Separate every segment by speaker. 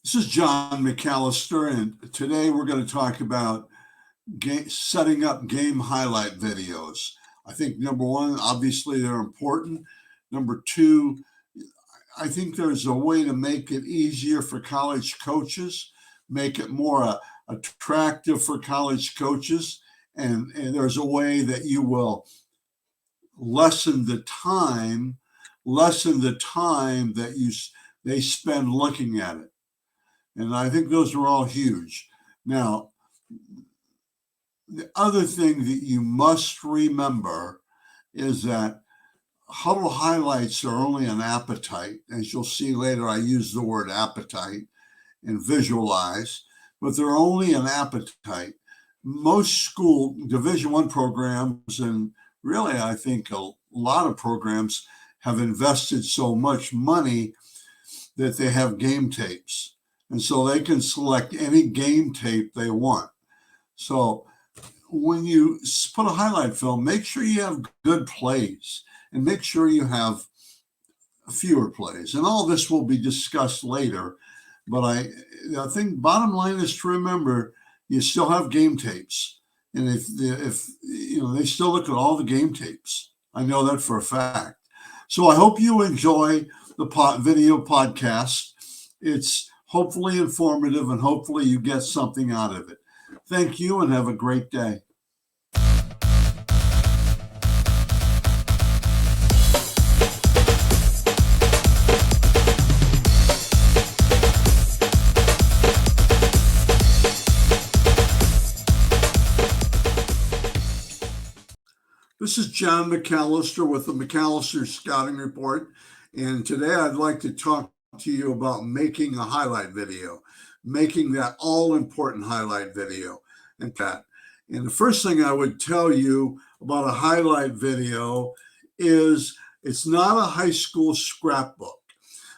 Speaker 1: This is John McAllister, and today we're going to talk about setting up game highlight videos. I think number one, obviously they're important. Number two, I think there's a way to make it easier for college coaches, make it more attractive for college coaches, and there's a way that you will lessen the time, lessen the time that they spend looking at it. And I think those are all huge. Now, the other thing that you must remember is that HUDL highlights are only an appetite. As you'll see later, I use the word appetite and visualize, but they're only an appetite. Most school Division I programs, and really I think a lot of programs, have invested so much money that they have game tapes. And so they can select any game tape they want. So when you put a highlight film, make sure you have good plays and make sure you have fewer plays. And all this will be discussed later. But I think bottom line is to remember you still have game tapes. And if they still look at all the game tapes. I know that for a fact. So I hope you enjoy the video podcast. It's hopefully informative, and hopefully you get something out of it. Thank you and have a great day. This is John McAllister with the McAllister Scouting Report, and today I'd like to talk to you about making a highlight video, making that all-important highlight video. And the first thing I would tell you about a highlight video is it's not a high school scrapbook.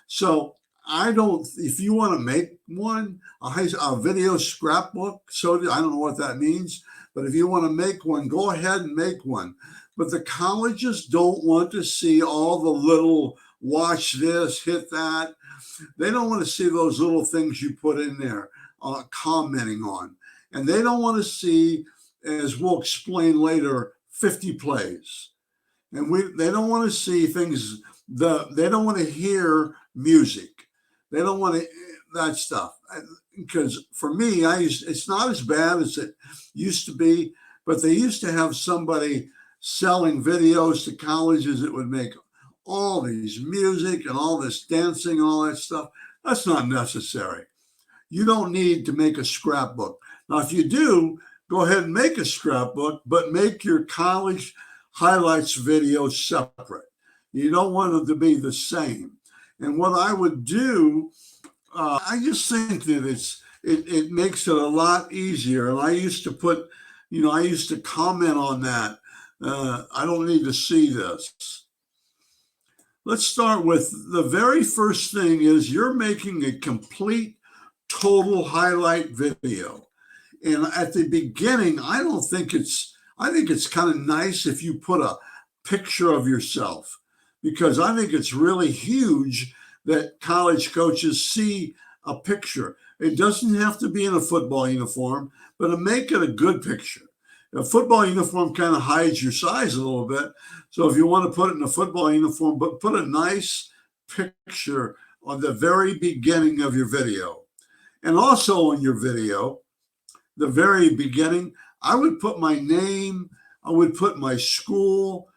Speaker 1: So if you want to make one, a video scrapbook, so I don't know what that means, but if you want to make one, go ahead and make one. But the colleges don't want to see all the little watch this, hit that. They don't want to see those little things you put in there commenting on. And they don't want to see, as we'll explain later, 50 plays. And they don't want to see things, they don't want to hear music. They don't want that stuff. Because for me, it's not as bad as it used to be, but they used to have somebody selling videos to colleges that would make all these music and all this dancing, all that stuff. That's not necessary. You don't need to make a scrapbook. Now, if you do, go ahead and make a scrapbook, but make your college highlights video separate. You don't want them to be the same. And what I would do, I just think that it makes it a lot easier. And I used to comment on that. I don't need to see this. Let's start with the very first thing is you're making a complete total highlight video. And at the beginning, I think it's kind of nice if you put a picture of yourself, because I think it's really huge that college coaches see a picture. It doesn't have to be in a football uniform, but to make it a good picture. A football uniform kind of hides your size a little bit. So if you want to put it in a football uniform, but put a nice picture on the very beginning of your video. And also in your video, the very beginning, I would put my name, I would put my school.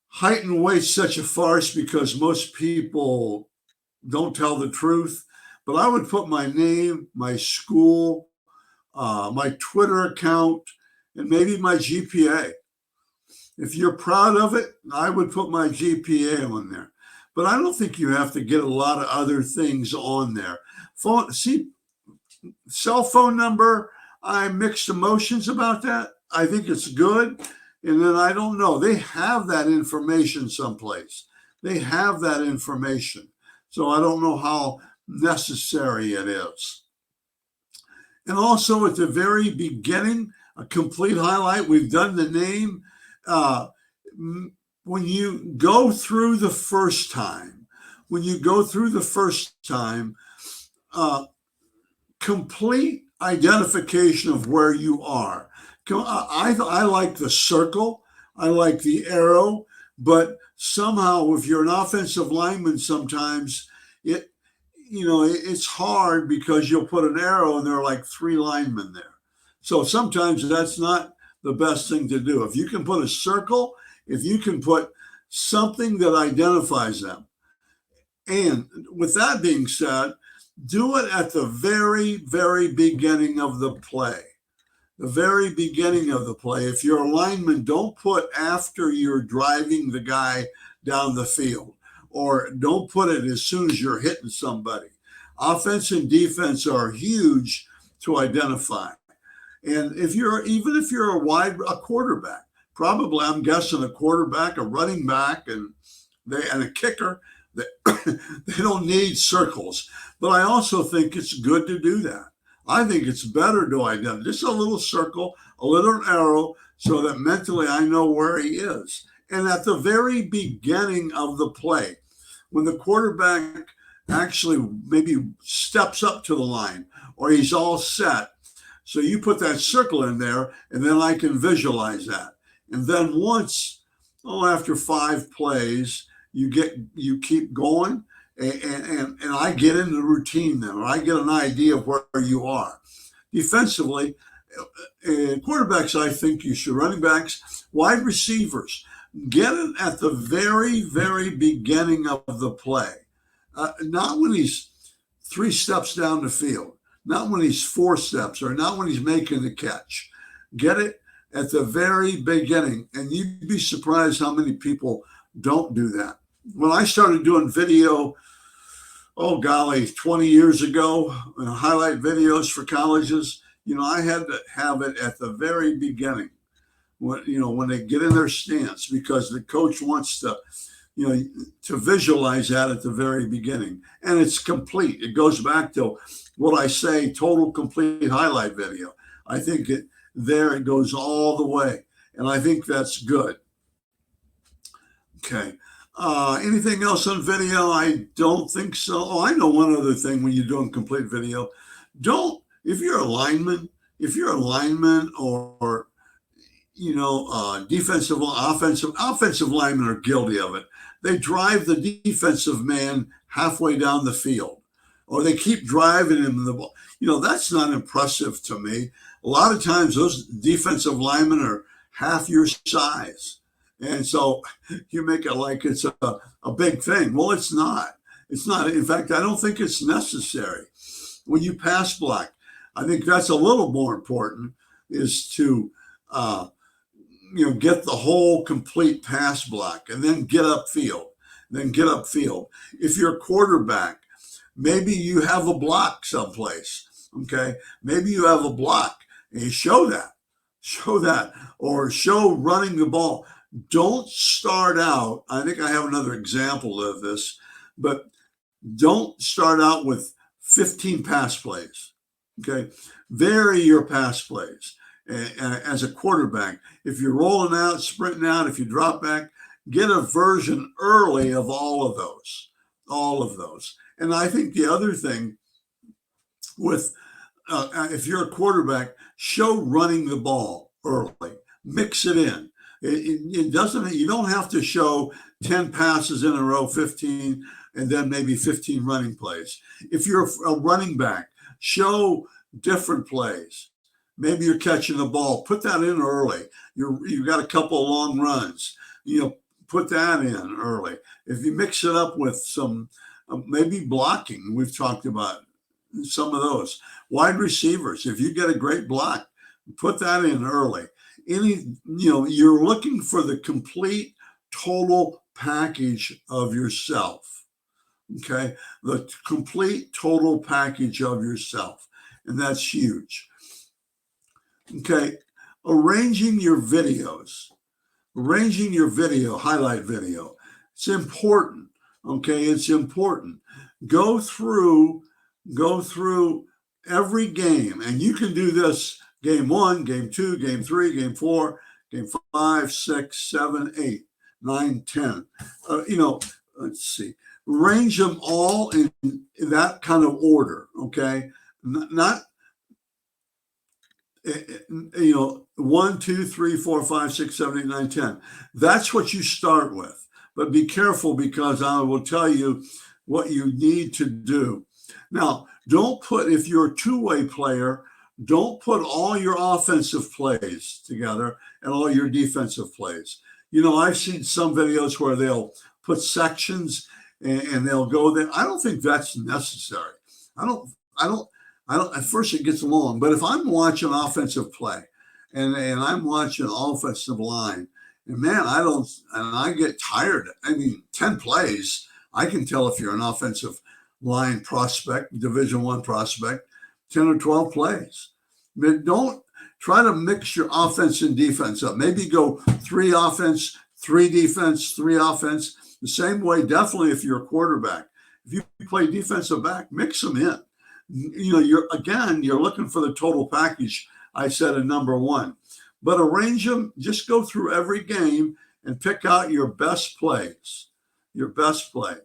Speaker 1: Height and weight's such a farce because most people don't tell the truth. But I would put my name, my school, my Twitter account, and maybe my GPA. If you're proud of it, I would put my GPA on there. But I don't think you have to get a lot of other things on there. Cell phone number, I mixed emotions about that. I think it's good. And then I don't know. They have that information someplace. They have that information. So I don't know how necessary it is. And also at the very beginning, a complete highlight. We've done the name. When you go through the first time, complete identification of where you are. I like the circle, I like the arrow, but somehow if you're an offensive lineman, sometimes it, it's hard because you'll put an arrow and there are like three linemen there. So sometimes that's not the best thing to do. If you can put a circle, if you can put something that identifies them. And with that being said, do it at the very, very beginning of the play. The very beginning of the play. If you're a lineman, don't put after you're driving the guy down the field, or don't put it as soon as you're hitting somebody. Offense and defense are huge to identify. And even if you're a quarterback, probably I'm guessing a quarterback, a running back, and a kicker, they don't need circles. But I also think it's good to do that. I think it's better to identify just a little circle, a little arrow, so that mentally I know where he is. And at the very beginning of the play, when the quarterback actually maybe steps up to the line or he's all set, so you put that circle in there, and then I can visualize that. And then after 5 plays, you keep going, and I get in the routine then, or I get an idea of where you are. Defensively, quarterbacks, I think you should, running backs, wide receivers, get it at the very, very beginning of the play. Not when he's 3 steps down the field, not when he's 4 steps, or not when he's making the catch. Get it at the very beginning, and you'd be surprised how many people don't do that. When I started doing video, 20 years ago, highlight videos for colleges, I had to have it at the very beginning, when they get in their stance, because the coach wants to visualize that at the very beginning. And it's complete. It goes back to what I say, total complete highlight video. I think it goes all the way. And I think that's good. Okay. Anything else on video? I don't think so. Oh, I know one other thing when you're doing complete video. If you're a lineman or offensive linemen are guilty of it. They drive the defensive man halfway down the field, or they keep driving him the ball. That's not impressive to me. A lot of times those defensive linemen are half your size. And so you make it like it's a big thing. Well, it's not. It's not. In fact, I don't think it's necessary. When you pass block, I think that's a little more important, is to get the whole complete pass block and then get upfield. If you're a quarterback, maybe you have a block someplace. Okay. Maybe you have a block, and you show that, or show running the ball. Don't start out. I think I have another example of this, but don't start out with 15 pass plays. Okay. Vary your pass plays. As a quarterback, if you're rolling out, sprinting out, if you drop back, get a version early of all of those. And I think the other thing with, if you're a quarterback, show running the ball early, mix it in. It doesn't, you don't have to show 10 passes in a row, 15, and then maybe 15 running plays. If you're a running back, show different plays. Maybe you're catching the ball, put that in early. You've got a couple of long runs, put that in early. If you mix it up with some, maybe blocking, we've talked about some of those. Wide receivers, if you get a great block, put that in early. You're looking for the complete total package of yourself. Okay. The complete total package of yourself. And that's huge. Okay. Arranging your highlight video. It's important. Okay. It's important. Go through every game, and you can do this game 1, game 2, game 3, game 4, game 5, 6, 7, 8, 9, 10. Let's see. Arrange them all in that kind of order, okay? not 1, 2, 3, 4, 5, 6, 7, 8, 9, 10. That's what you start with. But be careful, because I will tell you what you need to do. Now, don't put, if you're a two-way player, don't put all your offensive plays together and all your defensive plays. I've seen some videos where they'll put sections and they'll go there. I don't think that's necessary. I don't, I don't, at first it gets long, but if I'm watching offensive play and I'm watching offensive line, and man, I get tired. I mean, 10 plays, I can tell if you're an offensive line prospect, Division I prospect, 10 or 12 plays. But don't try to mix your offense and defense up. Maybe go 3 offense, 3 defense, 3 offense. The same way, definitely, if you're a quarterback. If you play defensive back, mix them in. You're looking for the total package, I said in number 1. But arrange them, just go through every game and pick out your best plays. Your best plays.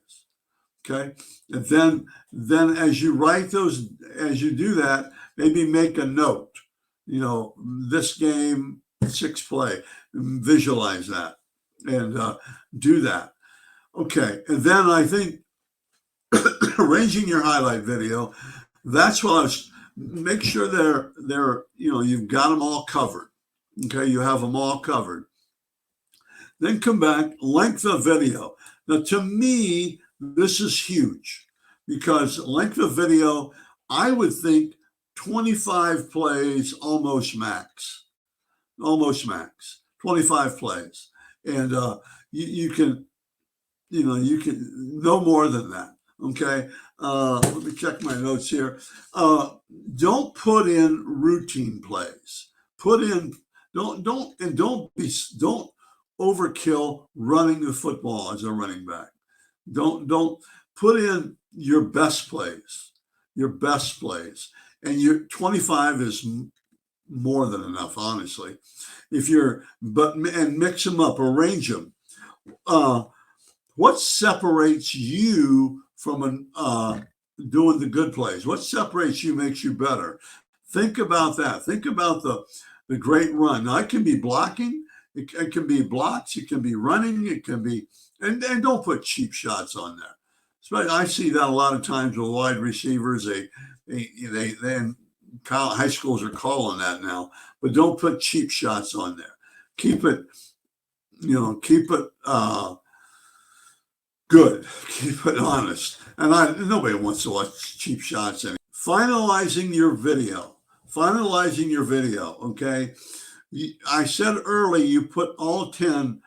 Speaker 1: Okay. And then as you write those, as you do that, maybe make a note. This game, 6 play. Visualize that and do that. Okay. And then I think arranging your highlight video, that's what I was, make sure they're you've got them all covered. Okay, you have them all covered. Then come back, length of video. Now, to me, this is huge, because length of video, I would think 25 plays, almost max, 25 plays. And you can no more than that. Okay. Let me check my notes here. Don't put in routine plays. Don't overkill running the football as a running back. Don't put in your best plays, and your 25 is more than enough, honestly. And mix them up, arrange them. What separates you from doing the good plays? What separates you, makes you better? Think about that. Think about the great run. Now, it can be blocking, it can be blocks, it can be running, it can be, and don't put cheap shots on there. So I see that a lot of times with wide receivers. They high schools are calling that now, but don't put cheap shots on there. Keep it good. Keep it honest. And nobody wants to watch cheap shots anymore. Finalizing your video. Okay. I said early, you put all 10,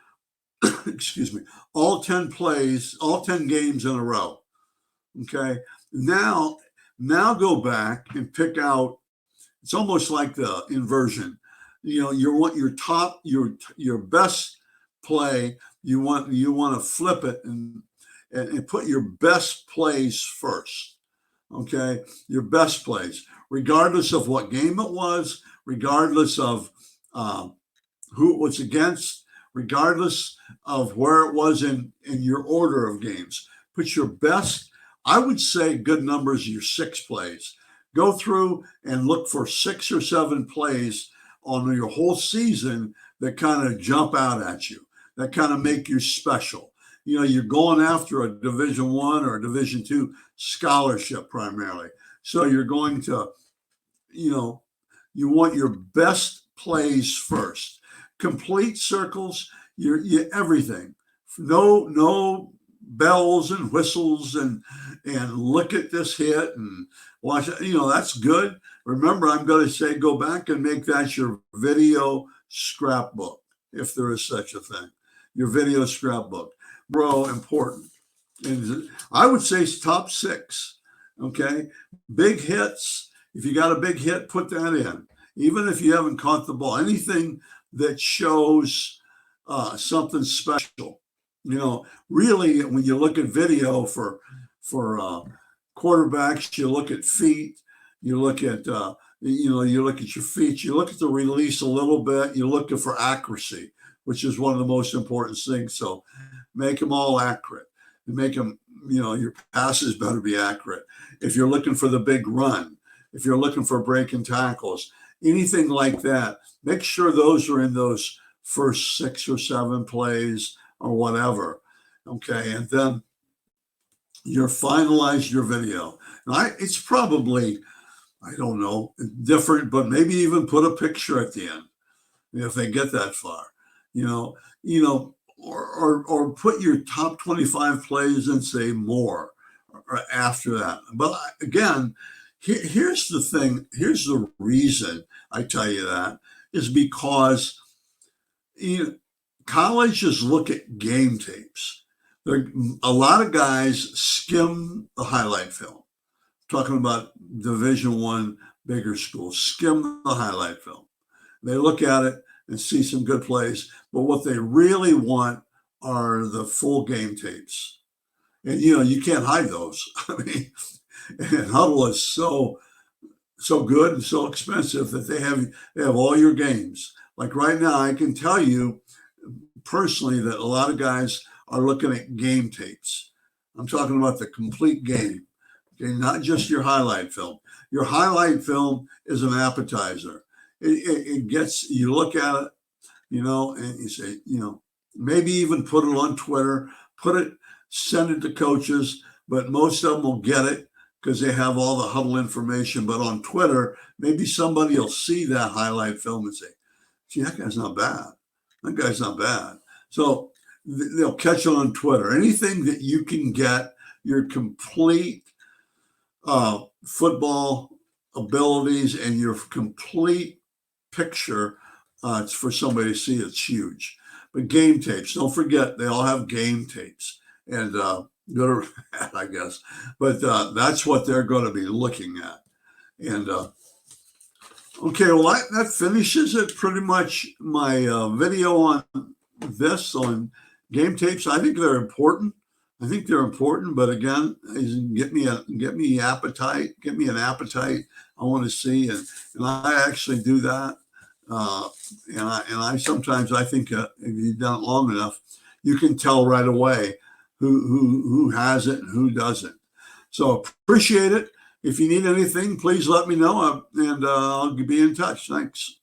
Speaker 1: all 10 plays, all 10 games in a row. Okay. Now go back and pick out, it's almost like the inversion. You want your best play. You want to flip it and put your best plays first. Okay. Your best plays, regardless of what game it was, regardless of who it was against, regardless of where it was in your order of games. Put your best, I would say good numbers, your 6 plays. Go through and look for 6 or 7 plays on your whole season that kind of jump out at you, that kind of make you special. You're going after a Division I or a Division II scholarship primarily. So you're going to, you want your best plays first. Complete circles, your everything. No bells and whistles and look at this hit and watch it. That's good. Remember, I'm going to say go back and make that your video scrapbook, if there is such a thing. Your video scrapbook. Bro, important. And I would say it's top 6. Okay. Big hits. If you got a big hit, put that in. Even if you haven't caught the ball, anything that shows something special. Really, when you look at video for quarterbacks, you look at feet, you look at you look at your feet, you look at the release a little bit, you look for accuracy, which is one of the most important things. So make them all accurate. Make them, your passes better be accurate. If you're looking for the big run, if you're looking for breaking tackles, anything like that, make sure those are in those first 6 or 7 plays or whatever. Okay, and then you finalize your video. And it's probably, I don't know, different, but maybe even put a picture at the end if they get that far, you know, or put your top 25 plays and say more or after that. But again, here's the thing. Here's the reason I tell you that is because colleges look at game tapes. A lot of guys skim the highlight film. Talking about Division I bigger schools, skim the highlight film. They look at it and see some good plays, but what they really want are the full game tapes. And you can't hide those. I mean, and HUDL is so good and so expensive that they have all your games. Like right now, I can tell you personally that a lot of guys are looking at game tapes. I'm talking about the complete game, okay, not just your highlight film. Your highlight film is an appetizer. It gets, you look at it, and you say, maybe even put it on Twitter, send it to coaches, but most of them will get it because they have all the HUDL information. But on Twitter, maybe somebody will see that highlight film and say, gee, that guy's not bad. That guy's not bad. So they'll catch it on Twitter. Anything that you can get your complete football abilities and your complete picture it's for somebody to see, it's huge. But game tapes, don't forget, they all have game tapes. And good or bad, I guess. But that's what they're going to be looking at. And okay, well, that finishes it pretty much. My video on on game tapes. I think they're important. But again, get me an appetite. I want to see, and I actually do that. And I sometimes I think if you've done it long enough, you can tell right away who has it and who doesn't. So appreciate it. If you need anything, please let me know, and I'll be in touch. Thanks.